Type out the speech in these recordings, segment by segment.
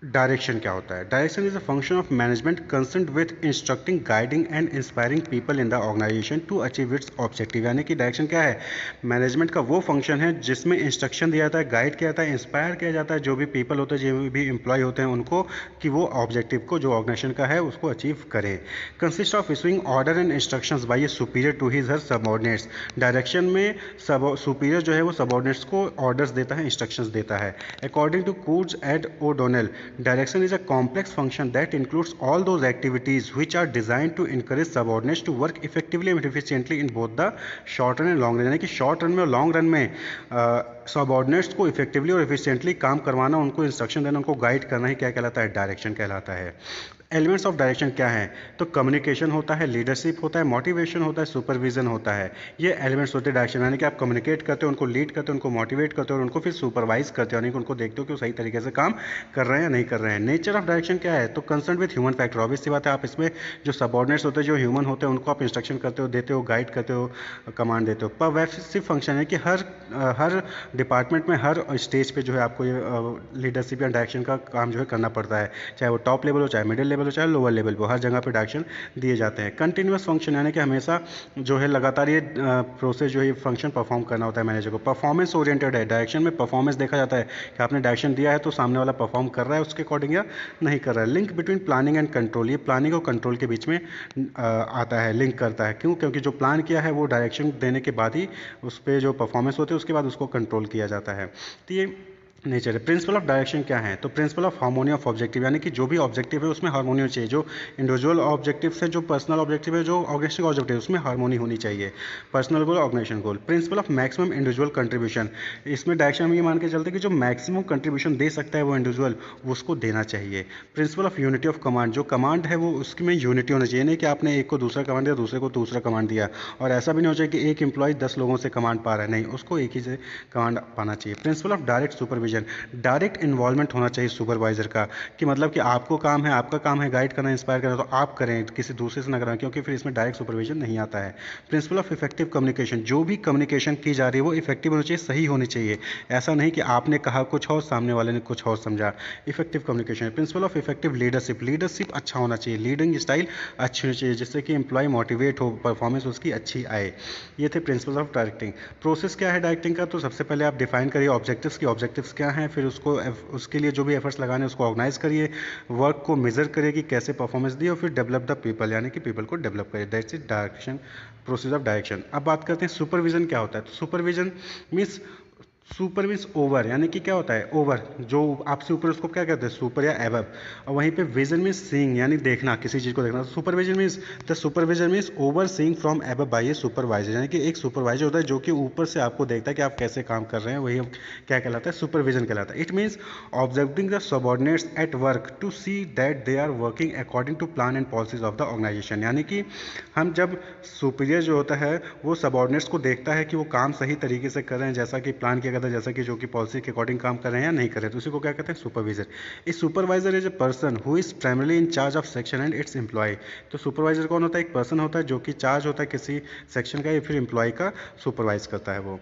Direction क्या होता है? Direction is a function of management concerned with instructing, guiding and inspiring people in the organisation to achieve its objective. यानी कि direction क्या है? Management का वो फंक्शन है जिसमें इंस्ट्रक्शन दिया जाता है, गाइड किया जाता है, इंस्पायर किया जाता है जो भी पीपल होते हैं, जो भी एम्प्लॉय होते हैं उनको, कि वो ऑब्जेक्टिव को जो ऑर्गेनाइजेशन का है उसको अचीव करें। Consist of issuing order and instructions by a superior to his her subordinates. Direction में सब सुपीरियर जो है वो सबऑर्डिनेट्स को ऑर्डर्स देता है, इंस्ट्रक्शंस देता है। According to Koontz and O'Donnell, direction is a complex function that includes all those activities which are designed to encourage subordinates to work effectively and efficiently in both the short run and long run। यानी कि short run में और long run में subordinates को effectively और efficiently काम करवाना, उनको इंस्ट्रक्शन देना, उनको गाइड करना ही क्या कहलाता है? डायरेक्शन कहलाता है। एलिमेंट्स ऑफ डायरेक्शन क्या है? तो कम्युनिकेशन होता है, लीडरशिप होता है, मोटिवेशन होता है, सुपरविजन होता है। ये एलिमेंट्स होते हैं डायरेक्शन। यानी कि आप कम्युनिकेट करते हो, उनको लीड करते हो, उनको मोटिवेट करते हो और उनको फिर सुपरवाइज करते हो, यानी कि उनको देखते हो कि वो सही तरीके से काम कर रहे हैं या नहीं कर रहे हैं। नेचर ऑफ डायरेक्शन क्या है? तो concern with human factor. Obvious सी बात है, आप इसमें जो सबऑर्डिनेट्स होते हैं, जो ह्यूमन होते हैं, उनको आप इंस्ट्रक्शन करते हो, देते हो, गाइड करते हो, कमांड देते हो। परवेसिव फंक्शन है कि हर डिपार्टमेंट में, हर स्टेज पे जो है आपको ये लीडरशिप या डायरेक्शन का काम जो है करना पड़ता है, चाहे वो टॉप लेवल हो, चाहे मिडिल लेवल हो, चाहे लोअर लेवल हो, हर जगह पे डायरेक्शन दिए जाते हैं। कंटिन्यूअस फंक्शन यानी कि हमेशा जो है लगातार ये प्रोसेस जो है फंक्शन परफॉर्म करना होता है मैनेजर को। परफॉर्मेंस ओरिएंटेड है, डायरेक्शन में परफॉर्मेंस देखा जाता है कि आपने डायरेक्शन दिया है तो सामने वाला परफॉर्म कर रहा है उसके अकॉर्डिंग या नहीं कर रहा है। Link between planning and control, ये प्लानिंग और कंट्रोल के बीच में आता है, लिंक करता है। क्यों? क्योंकि जो प्लान किया है वो डायरेक्शन देने के बाद ही उस पर जो परफॉर्मेंस होती है उसके बाद उसको कंट्रोल किया जाता है। तो ये नेचर है। प्रिंसिपल ऑफ डायरेक्शन क्या है? तो principle of harmony of objective, यानी कि जो भी ऑब्जेक्टिव है उसमें हार्मोनी होनी चाहिए। जो इंडिविजुअल ऑब्जेक्टिव है, जो पर्सनल ऑब्जेक्टिव है, जो ऑर्गेनाइजेशन ऑब्जेक्टिव है, उसमें हार्मोनी होनी चाहिए। Personal goal, organisation goal. Principle of maximum individual contribution, इसमें डायरेक्शन हम ये मान के चलते हैं कि जो मैक्सिमम कंट्रीब्यूशन दे सकता है वो इंडिविजुअल, उसको देना चाहिए। Principle of unity of command, जो कमांड है वो उसकी में यूनिटी होनी चाहिए, नहीं कि आपने एक को दूसरा कमांड दिया, दूसरे को दूसरा कमांड दिया, और ऐसा भी नहीं हो चाहिए कि एक एम्प्लॉय 10 लोगों से कमांड पा रहा है, नहीं, उसको एक ही से कमांड पाना चाहिए। Principle of direct supervision, direct involvement होना चाहिए सुपरवाइजर का, कि मतलब कि आपको काम है, आपका काम है गाइड करना, इंस्पायर करना, तो आप करें, किसी दूसरे से ना कराएं, क्योंकि फिर इसमें डायरेक्ट सुपरविजन नहीं आता है। प्रिंसिपल ऑफ इफेक्टिव कम्युनिकेशन, जो भी कम्युनिकेशन की जा रही है वो इफेक्टिव होनी चाहिए, सही होनी चाहिए, ऐसा नहीं कि आपने कहा कुछ और, सामने वाले ने कुछ और समझा। Effective communication. Principle of effective leadership, leadership अच्छा होना चाहिए, लीडिंग स्टाइल अच्छी होनी चाहिए, जिससे कि एम्प्लॉय मोटिवेट हो, परफॉर्मेंस उसकी अच्छी आए। ये थे प्रिंसिपल्स ऑफ डायरेक्टिंग। प्रोसेस क्या है डायरेक्टिंग का? तो सबसे पहले आप डिफाइन करिए ऑब्जेक्टिव्स की, ऑब्जेक्टिव्स क्या हैं, फिर उसको उसके लिए जो भी एफर्ट्स लगाने उसको ऑर्गेनाइज करिए, वर्क को मेजर करिए कि कैसे परफॉर्मेंस दी, और फिर डेवलप द पीपल, यानी कि पीपल को डेवलप करिए। That's is direction, process of direction. अब बात करते हैं सुपरविजन क्या होता है। तो supervision means, super means over, यानी कि क्या होता है? ओवर, जो आपसे ऊपर उसको क्या कहते हैं? सुपर या एबव। और वहीं पे विजन मीन्स सीइंग, यानी देखना, किसी चीज़ को देखना। Supervision means, the supervision means over seeing from above by a supervisor, यानी कि एक सुपरवाइजर होता है जो कि ऊपर से आपको देखता है कि आप कैसे काम कर रहे हैं, वही क्या कहलाता है? सुपरविजन कहलाता है। It means observing the subordinates at work to see that they are working according to plan and policies of the organization, यानी कि हम जब सुपीरियर जो होता है वो सबऑर्डिनेट्स को देखता है कि वो काम सही तरीके से कर रहे हैं, जैसा कि प्लान किया गया था, जैसा कि जो कि पॉलिसी के अकॉर्डिंग काम कर रहे हैं या नहीं कर रहे हैं, तो उसी को क्या कहते हैं? Supervisor. A supervisor is a person who is primarily in charge of section and its employ. तो सुपरवाइजर कौन होता है? एक पर्सन होता है जो कि चार्ज होता है किसी सेक्शन का या फिर एम्प्लॉय का, सुपरवाइज करता है वो।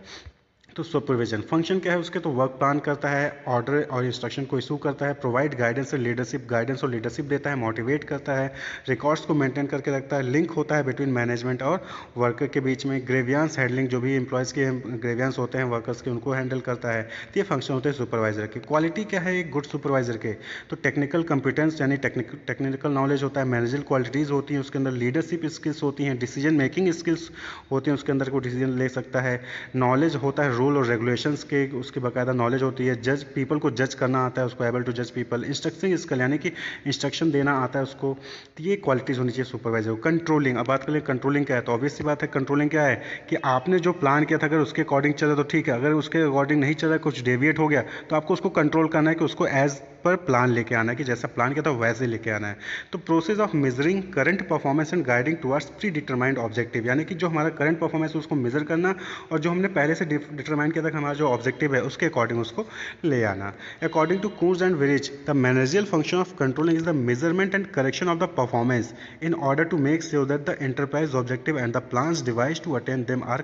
तो सुपरविजन फंक्शन क्या है उसके? तो वर्क प्लान करता है, ऑर्डर और इंस्ट्रक्शन को इशू करता है, प्रोवाइड गाइडेंस और लीडरशिप, गाइडेंस और लीडरशिप देता है, मोटिवेट करता है, रिकॉर्ड्स को मेंटेन करके रखता है, लिंक होता है बिटवीन मैनेजमेंट और वर्कर के बीच में, ग्रेवियांस हैंडलिंग, जो भी एम्प्लॉयज़ के ग्रेवियांस होते हैं वर्कर्स के, उनको हैंडल करता है। तो ये फंक्शन होते हैं सुपरवाइजर के। क्वालिटी क्या है एक गुड सुपरवाइजर के? तो टेक्निकल कंपिटेंस, यानी टेक्निकल नॉलेज होता है, मैनेजरल क्वालिटीज़ होती हैं उसके अंदर, लीडरशिप स्किल्स होती हैं, डिसीजन मेकिंग स्किल्स होती हैं उसके अंदर, को डिसीजन ले सकता है, नॉलेज होता है रूल और रेगुलेशंस के, उसकी बाकायदा नॉलेज होती है, जज पीपल को जज करना आता है उसको, एबल टू जज पीपल, इंस्ट्रक्शन स्किल, यानी कि इंस्ट्रक्शन देना आता है उसको। तो ये क्वालिटीज़ होनी चाहिए सुपरवाइजर को। कंट्रोलिंग, अब बात करें कंट्रोलिंग क्या है, तो ऑब्वियस सी बात है कंट्रोलिंग क्या है कि आपने जो प्लान किया था अगर उसके अकॉर्डिंग चला तो ठीक है, अगर उसके अकॉर्डिंग नहीं चला, कुछ डेविएट हो गया, तो आपको उसको कंट्रोल करना है कि उसको एज पर प्लान लेके आना है, कि जैसा प्लान किया था वैसे लेके आना है। तो process of measuring current performance and guiding towards pre determined objective, यानी कि जो हमारा करंट परफॉर्मेंस है उसको मेजर करना, और जो हमने पहले से डिटरमाइन किया था कि हमारा जो ऑब्जेक्टिव है उसके अकॉर्डिंग उसको ले आना। According to Koontz and Weihrich, the managerial function of controlling is the measurement and correction of the performance in order to make sure that the enterprise objective and the plans devised to attain them are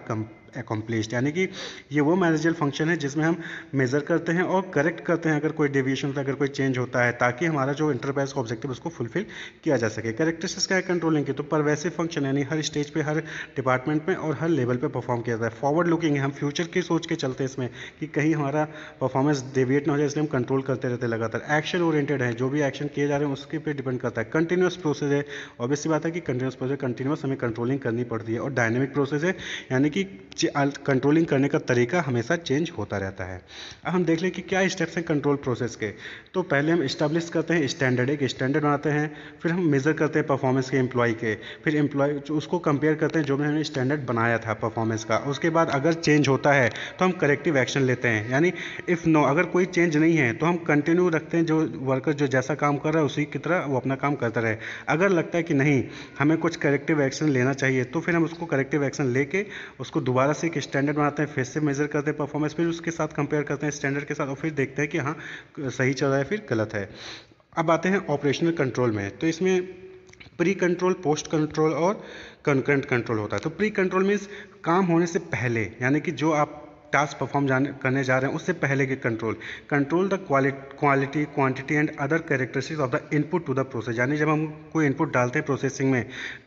accomplished। यानी कि ये वो managerial function है जिसमें हम major करते हैं और करेक्ट करते हैं अगर कोई डेविएशन होता है, अगर कोई चेंज होता है, ताकि हमारा जो इंटरप्राइज का ऑब्जेक्टिव उसको फुलफिल किया जा सके। कैरेक्टरिस्टिक्स क्या है कंट्रोलिंग की? तो परवेसिव फंक्शन, यानी हर स्टेज पे, हर डिपार्टमेंट में और हर लेवल पे परफॉर्म किया जाता है। फॉरवर्ड लुकिंग है, हम फ्यूचर की सोच के चलते हैं इसमें कि कहीं हमारा परफॉर्मेंस डेविएट ना हो जाए, इसलिए हम कंट्रोल करते रहते हैं लगातार। एक्शन ओरिएंटेड है, जो भी एक्शन किए जा रहे हैं उसके पे डिपेंड करता है। कंटिन्यूस प्रोसेस है, ऑब्वियस सी बात है कि कंटिन्यूस प्रोसेस, कंटिन्यूस हमें कंट्रोलिंग करनी पड़ती है। और डायनेमिक प्रोसेस है, यानी कि कंट्रोलिंग करने का तरीका हमेशा चेंज होता रहता है। अब हम देख लें कि क्या स्टेप्स हैं कंट्रोल प्रोसेस के। तो पहले हम इस्टेब्लिश करते हैं स्टैंडर्ड, एक स्टैंडर्ड बनाते हैं, फिर हम मेजर करते हैं परफॉर्मेंस के एम्प्लॉय के, फिर एम्प्लॉय उसको कंपेयर करते हैं जो भी हमने स्टैंडर्ड बनाया था परफॉर्मेंस का। उसके बाद अगर चेंज होता है तो हम करेक्टिव एक्शन लेते हैं, यानी इफ़ नो, अगर कोई चेंज नहीं है तो हम कंटिन्यू रखते हैं, जो वर्कर जो जैसा काम कर रहा है उसी की तरह वो अपना काम करता रहे। अगर लगता है कि नहीं हमें कुछ करेक्टिव एक्शन लेना चाहिए तो फिर हम उसको करेक्टिव एक्शन लेके उसको दोबारा से एक स्टैंडर्ड बनाते हैं, फिर से मेजर करते हैं परफॉर्मेंस, फिर उसके साथ कंपेयर करते हैं स्टैंडर्ड के साथ, और फिर देखते हैं कि हाँ सही चल रहा है फिर गलत है। अब आते हैं ऑपरेशनल कंट्रोल में। तो इसमें प्री कंट्रोल, पोस्ट कंट्रोल और कंकरेंट कंट्रोल होता है। तो प्री कंट्रोल मीन्स काम होने से पहले, यानी कि जो आप टास्क परफॉर्म करने जा रहे हैं उससे पहले के control the quality, quantity and other characteristics of the input to the process. यानी जब हम कोई इनपुट डालते हैं प्रोसेसिंग में,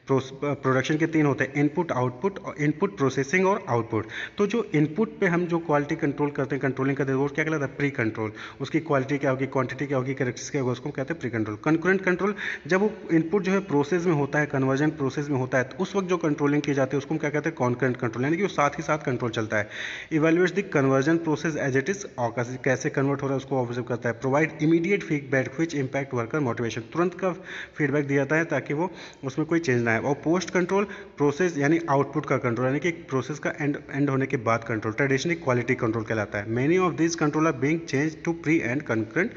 प्रोडक्शन के तीन होते हैं, इनपुट, आउटपुट, इनपुट, प्रोसेसिंग और आउटपुट। तो जो इनपुट पे हम जो क्वालिटी कंट्रोल करते हैं, कंट्रोलिंग करते हैं, वो क्या कहलाता है? Pre control. उसकी क्वालिटी क्या होगी, क्वांटिटी क्या होगी, कैरेक्टरिस्टिक्स क्या होगा, उसको कहते हैं प्री कंट्रोल। कंकरेंट कंट्रोल, जब वो इनपुट जो है प्रोसेस में होता है, कन्वर्जन प्रोसेस में होता है, तो उस वक्त जो कंट्रोलिंग की जाती है उसको हम क्या कहते हैं? कॉन्करेंट कंट्रोल, यानी कि वो साथ ही साथ कंट्रोल चलता है। Evaluates the conversion process as it is, कैसे कन्वर्ट हो रहा है उसको ऑब्जर्व करता है। Provide immediate feedback which impact worker motivation, तुरंत का फीडबैक दिया जाता है ताकि वो उसमें कोई चेंज ना आए। और पोस्ट कंट्रोल, प्रोसेस यानी आउटपुट का कंट्रोल, यानी कि प्रोसेस का एंड होने के बाद कंट्रोल, ट्रेडिशनली क्वालिटी कंट्रोल कहलाता है। Many of this control are being change to pre and concurrent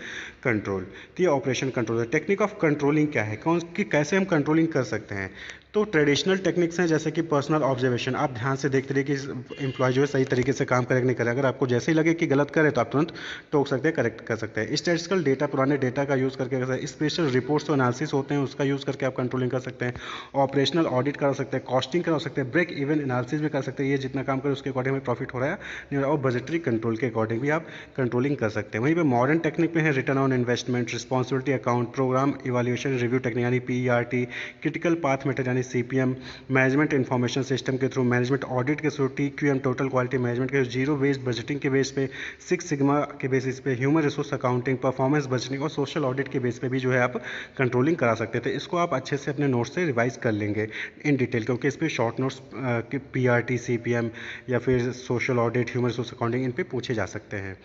control. तो ये ऑपरेशन कंट्रोल है। टेक्निक ऑफ कंट्रोलिंग क्या है, कौन कि कैसे हम कंट्रोलिंग कर सकते हैं? तो ट्रेडिशनल टेक्निक्स हैं जैसे कि पर्सनल ऑब्जर्वेशन, आप ध्यान से देखते रहिए कि एम्प्लॉय जो है सही तरीके से काम करे नहीं करे। अगर आपको जैसे ही लगे कि गलत करे तो आप तुरंत टोक सकते हैं, करेक्ट कर सकते हैं। स्टैटिस्टिकल डेटा, पुराने डेटा का यूज़ करके कर सकते हैं। स्पेशल रिपोर्ट्स और एनालिसिस होते हैं, उसका यूज़ करके आप कंट्रोलिंग कर सकते हैं। ऑपरेशनल ऑडिट करा सकते हैं, कॉस्टिंग करा सकते हैं, ब्रेक इवन एनालिसिस भी कर सकते हैं, ये जितना काम करे उसके अकॉर्डिंग हमें प्रॉफिट हो रहा है नहीं हो रहा, और बजटरी कंट्रोल के अकॉर्डिंग भी आप कंट्रोलिंग कर सकते हैं। वहीं पर मॉडर्न टेक्निक में है return on investment, responsibility account, program evaluation review technique यानी PERT, क्रिटिकल पाथ मेथड यानी CPM, मैनेजमेंट इन्फॉर्मेशन सिस्टम के थ्रू, मैनेजमेंट ऑडिट के through, TQM total quality management के, जीरो वेस्ट बजटिंग के बेस पे, 6 sigma के बेसिस पे, human resource accounting, performance budgeting और सोशल ऑडिट के बेस पे भी जो है आप कंट्रोलिंग करा सकते थे। इसको आप अच्छे से अपने नोट्स से रिवाइज कर लेंगे इन डिटेल, क्योंकि इस पर शॉर्ट नोट्स PRT, CPM या फिर social audit, human resource accounting, इन पे पूछे जा सकते हैं।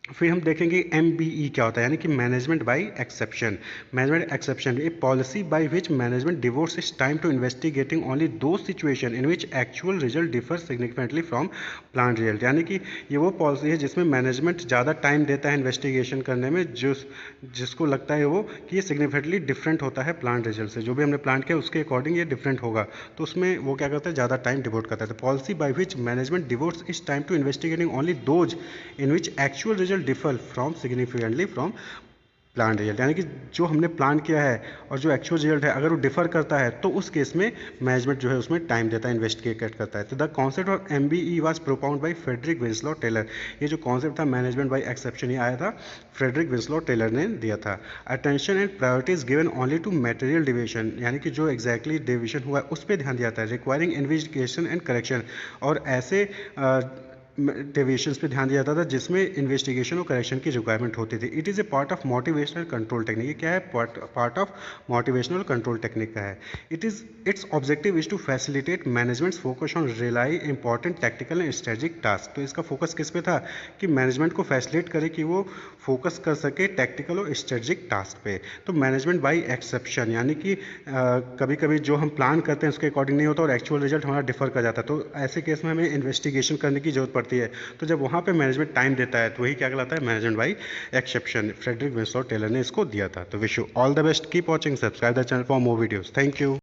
फिर हम देखेंगे MBE क्या होता है, यानी कि management by exception. Management exception a policy by which management devotes its time to investigating only those situation in which actual result differ significantly from plan result. यानी कि ये वो पॉलिसी है जिसमें मैनेजमेंट ज़्यादा टाइम देता है इन्वेस्टिगेशन करने में, जिसको लगता है वो कि ये सिग्निफिकेंटली डिफरेंट होता है प्लान रिजल्ट से, जो भी हमने प्लान किया उसके अकॉर्डिंग ये डिफरेंट होगा, तो उसमें वो क्या करता है, ज़्यादा टाइम डिवोट करता है। तो policy by which management devotes its time to investigating only those in which actual result differ from significantly from plan result, यानी कि जो हमने प्लान किया है और जो एक्चुअल रिजल्ट है अगर वो डिफर करता है तो उस केस में मैनेजमेंट जो है उसमें टाइम देता है, इन्वेस्टिगेट करता है। तो the concept of MBE was propounded by Frederick Winslow Taylor. ये जो कॉन्सेप्ट था मैनेजमेंट बाय एक्सेप्शन, ये आया था फ्रेडरिक विंसलॉ टेलर ने दिया था। Attention and priorities given only to material division, यानी कि जो एग्जैक्टली डिविजन हुआ है उस पर ध्यान दिया जाता है। रिक्वायरिंग इन्वेस्टिगेशन एंड करेक्शन, और ऐसे डेविएशंस पे ध्यान दिया जाता था जिसमें इन्वेस्टिगेशन और करेक्शन की रिक्वायरमेंट होती थी। It is a part of motivational control technique. ये क्या है, part of motivational control technique का है। Its objective is to facilitate management's focus on really important tactical and strategic task. तो इसका फोकस किस पे था कि मैनेजमेंट को फैसिलिटेट करे कि वो फोकस कर सके टैक्टिकल और स्ट्रेटेजिक टास्क पे। तो मैनेजमेंट बाई एक्सेप्शन, यानी कि कभी कभी जो हम प्लान करते हैं उसके अकॉर्डिंग नहीं होता और एक्चुअल रिजल्ट हमारा डिफर कर जाता है, तो ऐसे केस में हमें इन्वेस्टिगेशन करने की जरूरत पड़ती है। तो जब वहाँ पे मैनेजमेंट टाइम देता है तो वही क्या कहलाता है, management by exception. Frederick Winslow Taylor ने इसको दिया था। तो wish you all the best, keep watching, subscribe the channel for more videos. Thank you.